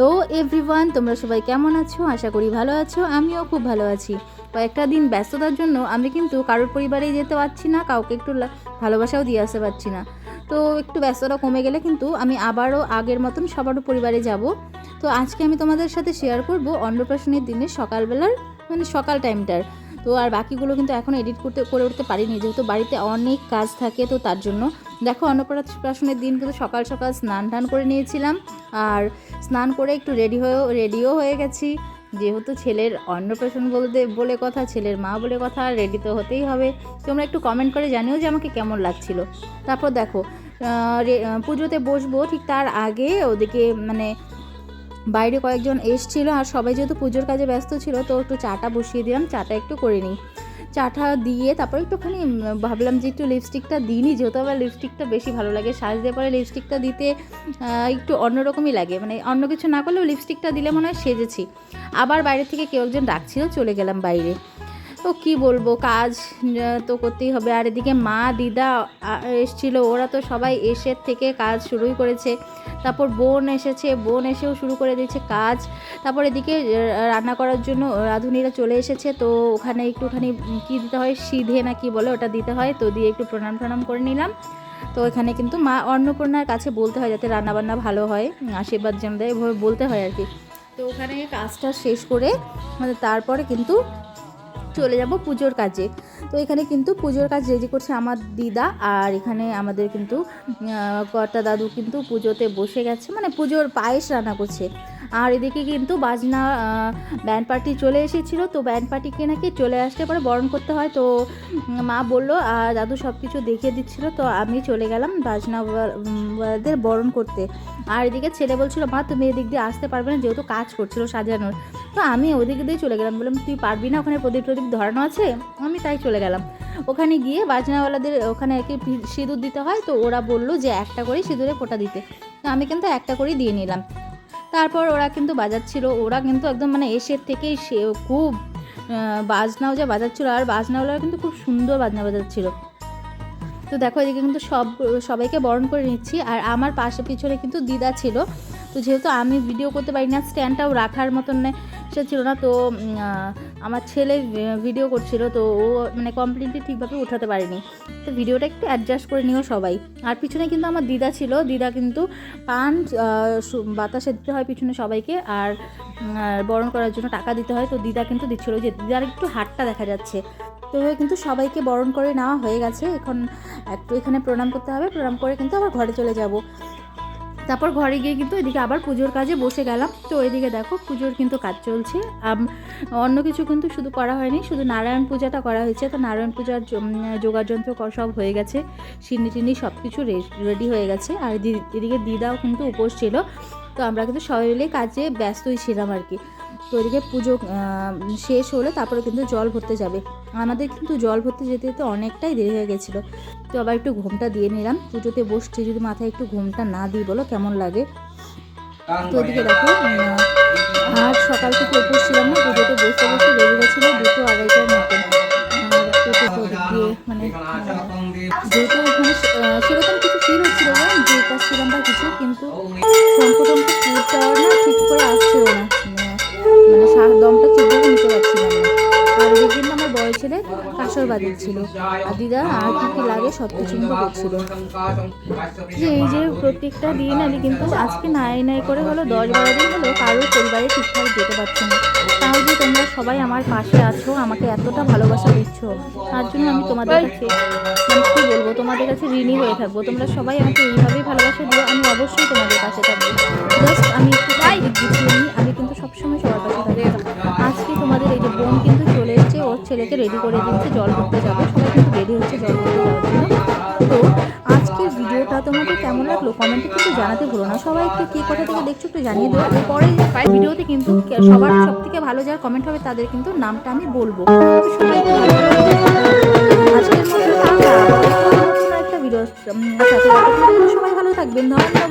তো এভরিওয়ান, তোমরা সবাই কেমন আছো? আশা করি ভালো আছো। আমিও খুব ভালো আছি। কয়েকটা দিন ব্যস্ততার জন্য আমি কিন্তু কারোর পরিবারেই যেতে পারছি না, কাউকে একটু ভালোবাসাও দিয়ে আসতে পারছি না। তো একটু ব্যস্ততা কমে গেলে কিন্তু আমি আবারও আগের মতন সবারও পরিবারে যাব। তো আজকে আমি তোমাদের সাথে শেয়ার করব অন্নপ্রাশনের দিনের সকালবেলার সকাল টাইমটার। তো আর বাকিগুলো কিন্তু এখন এডিট করে উঠতে পারিনি, যেহেতু বাড়িতে অনেক কাজ থাকে। তো তার জন্য দেখো, অন্নপ্রাশনের দিন কিন্তু সকাল সকাল স্নান টান করে নিয়েছিলাম। আর স্নান করে একটু রেডিও হয়ে গেছি, যেহেতু ছেলের অন্নপ্রাশন বলে কথা, ছেলের মা বলে কথা, রেডি তো হতেই হবে। তোমরা একটু কমেন্ট করে জানিও যে আমাকে কেমন লাগছিল। তারপর দেখো, পুজোতে বসবো ঠিক তার আগে ওদিকে বাইরে কয়েকজন এসছিল, আর সবাই যেহেতু পুজোর কাজে ব্যস্ত ছিল, তো একটু চাটা বসিয়ে দিলাম। চাটা একটু করে নিই, চাটা দিয়ে তারপর একটুখানি ভাবলাম যে একটু লিপস্টিকটা দিইনি, যেহেতু আবার লিপস্টিকটা বেশি ভালো লাগে সাজতে। পরে লিপস্টিকটা দিতে একটু অন্যরকমই লাগে, অন্য কিছু না করলেও লিপস্টিকটা দিলে মনে হয় সেজেছি। আবার বাইরে থেকে কেউ একজন ডাকছিল, চলে গেলাম বাইরে। তো কি বলবো, কাজ তো করতেই হবে। আর এদিকে মা দিদা এসেছিলো, ওরা তো সবাই এসের থেকে কাজ শুরুই করেছে। তারপর বোন এসেছে, বোন এসেও শুরু করে দিয়েছে কাজ। তারপর এদিকে রান্না করার জন্য রাঁধুনিরা চলে এসেছে। তো ওখানে একটুখানি কি দিতে হয়, সিধে না কি বলে, ওটা দিতে হয়। তো দিয়ে একটু প্রণাম করে নিলাম। তো এখানে কিন্তু মা অন্নপূর্ণার কাছে বলতে হয় যাতে রান্নাবান্না ভালো হয়, আশীর্বাদ যেন দেয়, এভাবে বলতে হয় আর কি। তো ওখানে কাজটা শেষ করে তারপরে কিন্তু চলে যাব পুজোর কাজে। তো এখানে কিন্তু পুজোর কাজ রেডি করছে আমার দিদা। আর এখানে আমাদের কিন্তু কর্তা দাদু কিন্তু পুজোতে বসে গেছে, পুজোর পায়েস রান্না করছে। আর এদিকে কিন্তু বাজনা ব্যান্ড পার্টি চলে এসেছিলো। তো ব্যান্ড পার্টিকে নাকি চলে আসলে পরে বরণ করতে হয়। তো মা বললো, আর দাদু সব কিছু দেখিয়ে দিচ্ছিলো। তো আমি চলে গেলাম বাজনাদের বরণ করতে। আর এদিকে ছেলে বলছিল, মা তুমি এদিক দিয়ে আসতে পারবে না, যেহেতু কাজ করছিলো সাজানোর। তো আমি ওদিক দিয়ে চলে গেলাম, বললাম তুই পারবি না, ওখানে প্রদীপ ধরানো আছে। আমি তাই চলে গেলাম। ওখানে গিয়ে বাজনাওয়ালাদের ওখানে আর কি সিঁদুর দিতে হয়। তো ওরা বললো যে একটা করে সিঁদুরে ফোঁটা দিতে। তো আমি কিন্তু একটা করেই দিয়ে নিলাম। তারপর ওরা কিন্তু বাজাচ্ছিল, ওরা কিন্তু একদম এসের থেকেই সে খুব বাজনাও যা বাজাচ্ছিলো। আর বাজনাওয়ালারা কিন্তু খুব সুন্দর বাজনা বাজাচ্ছিলো। তো দেখো, এদিকে কিন্তু সবাইকে বরণ করে নিচ্ছি। আর আমার পিছনে কিন্তু দিদা ছিল। তো যেহেতু আমি ভিডিও করতে পারি না, স্ট্যান্ডটাও রাখার মতন সে ছিল না। তো আমার ছেলে ভিডিও করছিল, তো ও কমপ্লিটলি ঠিকভাবে উঠাতে পারেনি। তো ভিডিওটা একটু অ্যাডজাস্ট করে নিও সবাই। আর পিছনে কিন্তু আমার দিদা ছিল, দিদা কিন্তু পান বাতাসে দিতে হয় পিছনে সবাইকে। আর বরণ করার জন্য টাকা দিতে হয়। তো দিদা কিন্তু দিচ্ছিলো, যে দিদার একটু হাতটা দেখা যাচ্ছে। তো কিন্তু সবাইকে বরণ করে নেওয়া হয়ে গেছে। এখন একটু এখানে প্রণাম করতে হবে, প্রণাম করে কিন্তু আবার ঘরে চলে যাব। তারপর ঘরে গিয়ে কিন্তু এদিকে আবার পুজোর কাজে বসে গেলাম। তো এদিকে দেখো, পুজোর কিন্তু কাজ চলছে। অন্য কিছু কিন্তু শুধু করা হয়নি, শুধু নারায়ণ পূজাটা করা হয়েছে। তো নারায়ণ পূজার জোগাড় যন্ত্র সব হয়ে গেছে, সিন্নি টিন্নি সব কিছু রেডি হয়ে গেছে। আর এদিকে দিদাও কিন্তু উপোস ছিল। তো আমরা কিন্তু সবাই মিলে কাজে ব্যস্তই ছিলাম আর কি। তো এদিকে পুজো শেষ হলে তারপরে কিন্তু জল ভরতে যাবে। আমাদের কিন্তু জল ভরতে যেতে যেতে অনেকটাই দেরি হয়ে গেছিলো। তো আবার একটু ঘুমটা দিয়ে নিলাম। পুজোতে বসছি, যদি মাথায় একটু ঘুমটা না দিই বলো কেমন লাগে। তো এদিকে দেখো, আর সকাল থেকে উপোস ছিলাম না, পুজোতে বসতে বসতে বেজে গেছিলো 2-2-2:30টার মতন। আর একটু ওদিক দিয়ে যেহেতু সেরকম কিছু ফিল হচ্ছিল না যে উপাস ছিলাম বা কিছু, কিন্তু শঙ্খ সুরটাও না ঠিক করে আসছিল না, দমটা ঠিকভাবে নিতে পারছিলাম না। আর ওই কিন্তু আমার বড় ছেলে কাঁসর বাজাচ্ছিল, আর দিদা আর কি লাগে সব কিছু কিন্তু করছিল। যে এই যে প্রত্যেকটা দিন আমি কিন্তু আজকে নাই করে হলো 10-12 দিন হলো কারোর পরিবারে ঠিকঠাক যেতে পারছি না। তাও যে তোমরা সবাই আমার পাশে আছো, আমাকে এতটা ভালোবাসা দিচ্ছ, তার জন্য আমি তোমাদের কাছে কী বলবো, তোমাদের কাছে ঋণী হয়ে থাকবো। তোমরা সবাই আমাকে এইভাবেই ভালোবাসা দিও, আমি অবশ্যই তোমাদের পাশে থাকবো। জাস্ট আমি একটু গুছিয়ে নিই, আমি কিন্তু সবসময় সবার পাশে থাকবো। আজকে তোমাদের এই যে বোন কিন্তু চলে এসেছে, ওর ছেলেকে রেডি করে দিচ্ছে, জল ভরতে যাবে। সবাই কিন্তু রেডি হচ্ছে জল ভরতে যাওয়ার জন্য। তো আজকের ভিডিওটা তোমাদের কেমন লাগলো কমেন্টে কিন্তু জানাতে ভুলো না। সবাই একটু কে কোথা থেকে দেখছো একটু জানিয়ে দেবো। এরপরে ভিডিওতে কিন্তু সবার সব থেকে ভালো যার কমেন্ট হবে তাদের কিন্তু নামটা আমি বলবো। সবাই আজকের মতো একটা ভিডিও সাথে সবাই ভালো থাকবেন, ধন্যবাদ।